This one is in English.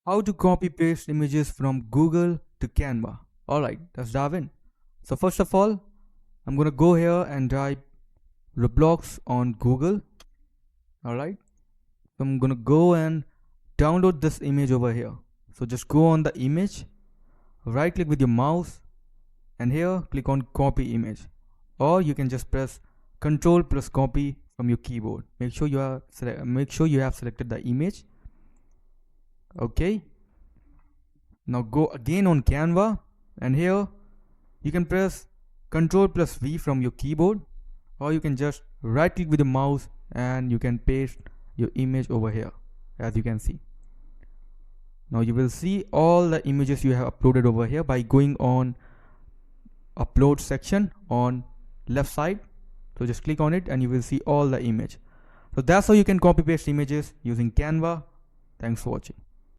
How to copy paste images from Google to Canva. Alright, let's dive in. So first of all, I'm gonna go here and type Roblox on Google. Alright, so I'm gonna go and download this image over here. So just go on the image, right click with your mouse, and here click on copy image, or you can just press Ctrl plus copy from your keyboard. Make sure you have selected the image. Okay, now go again on Canva, and here you can press Ctrl plus V from your keyboard, or you can just right click with the mouse and you can paste your image over here, as you can see. Now you will see all the images you have uploaded over here by going on upload section on left side. So just click on it and you will see all the image. So that's how you can copy paste images using Canva. Thanks for watching.